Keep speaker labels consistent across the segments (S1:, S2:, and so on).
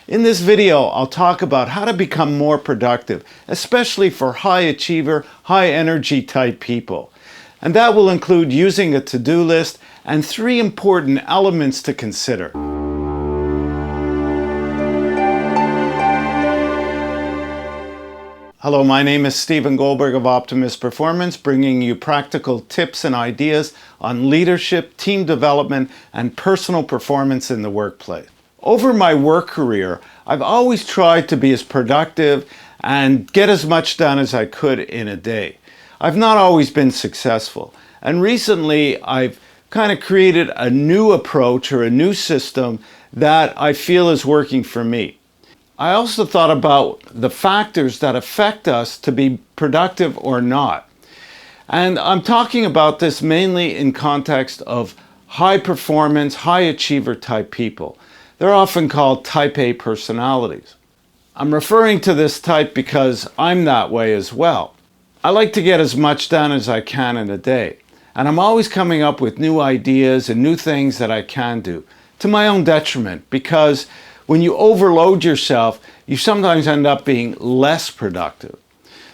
S1: In this video, I'll talk about how to become more productive, especially for high achiever, high energy type people. And that will include using a to-do list and 3 important elements to consider. Hello, my name is Stephen Goldberg of Optimus Performance, bringing you practical tips and ideas on leadership, team development, and personal performance in the workplace. Over my work career, I've always tried to be as productive and get as much done as I could in a day. I've not always been successful, and recently I've kind of created a new approach or a new system that I feel is working for me. I also thought about the factors that affect us to be productive or not. And I'm talking about this mainly in context of high performance, high achiever type people. They're often called type A personalities. I'm referring to this type because I'm that way as well. I like to get as much done as I can in a day. And I'm always coming up with new ideas and new things that I can do, to my own detriment, because when you overload yourself, you sometimes end up being less productive.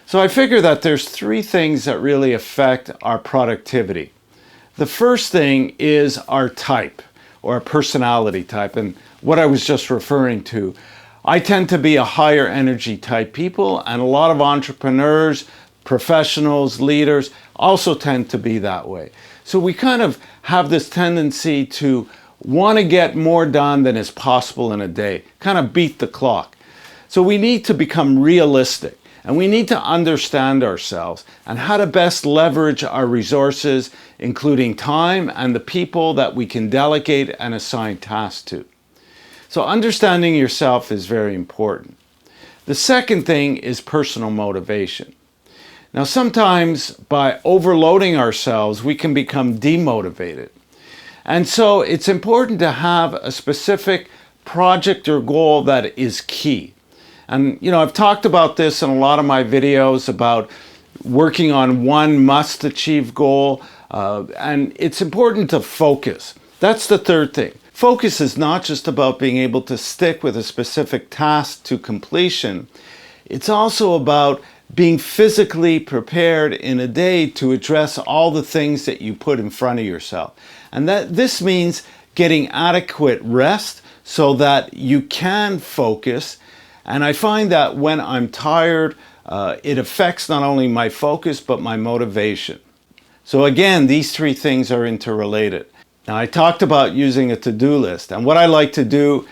S1: So I figure that there's 3 things that really affect our productivity. The first thing is our type, or a personality type, and what I was just referring to. I tend to be a higher energy type people, and a lot of entrepreneurs, professionals, leaders also tend to be that way. So we kind of have this tendency to want to get more done than is possible in a day, kind of beat the clock. So we need to become realistic, and we need to understand ourselves and how to best leverage our resources, including time and the people that we can delegate and assign tasks to. So understanding yourself is very important. The second thing is personal motivation. Now, sometimes by overloading ourselves, we can become demotivated. And so it's important to have a specific project or goal that is key. And, I've talked about this in a lot of my videos about working on one must-achieve goal. And it's important to focus. That's the third thing. Focus is not just about being able to stick with a specific task to completion. It's also about being physically prepared in a day to address all the things that you put in front of yourself. And this means getting adequate rest so that you can focus. And I find that when I'm tired, it affects not only my focus, but my motivation. So again, these 3 things are interrelated. Now, I talked about using a to-do list, and what I like to do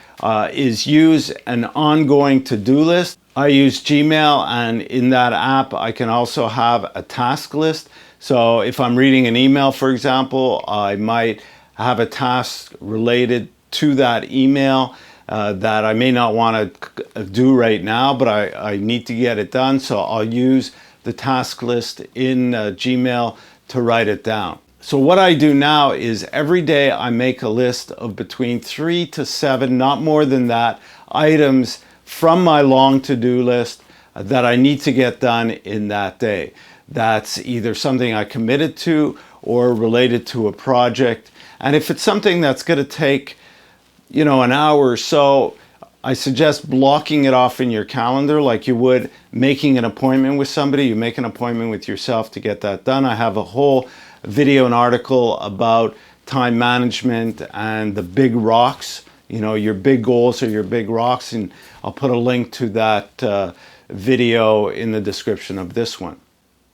S1: is use an ongoing to-do list. I use Gmail, and in that app, I can also have a task list. So if I'm reading an email, for example, I might have a task related to that email that I may not want to do right now, but I need to get it done. So I'll use the task list in Gmail to write it down. So what I do now is every day I make a list of between 3 to 7, not more than that, items from my long to-do list that I need to get done in that day. That's either something I committed to or related to a project. And if it's something that's going to take, an hour or so, I suggest blocking it off in your calendar like you would making an appointment with somebody. You make an appointment with yourself to get that done. I have a whole video and article about time management and the big rocks, your big goals are your big rocks, and I'll put a link to that video in the description of this one.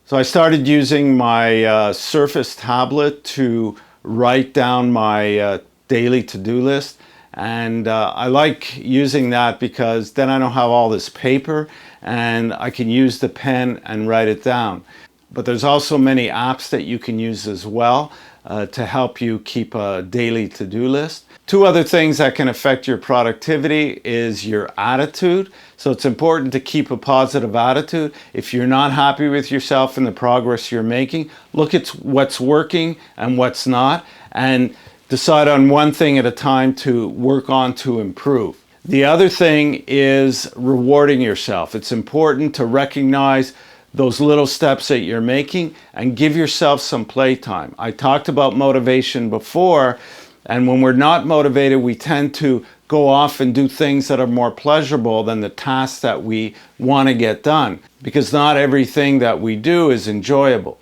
S1: So I started using my Surface tablet to write down my daily to-do list, and I like using that because then I don't have all this paper and I can use the pen and write it down. But there's also many apps that you can use as well to help you keep a daily to-do list. 2 other things that can affect your productivity is your attitude. So it's important to keep a positive attitude. If you're not happy with yourself and the progress you're making, look at what's working and what's not, and decide on one thing at a time to work on to improve. The other thing is rewarding yourself. It's important to recognize those little steps that you're making and give yourself some playtime. I talked about motivation before, And when we're not motivated, we tend to go off and do things that are more pleasurable than the tasks that we want to get done, because not everything that we do is enjoyable,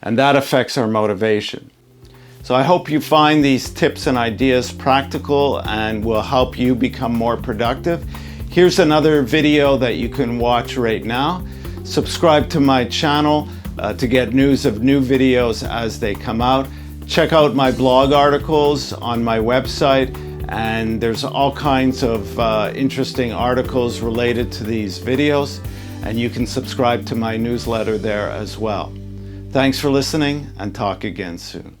S1: and that affects our motivation. So I hope you find these tips and ideas practical and will help you become more productive. Here's another video that you can watch right now. Subscribe to my channel to get news of new videos as they come out. Check out my blog articles on my website, and there's all kinds of interesting articles related to these videos, and you can subscribe to my newsletter there as well. Thanks for listening, and talk again soon.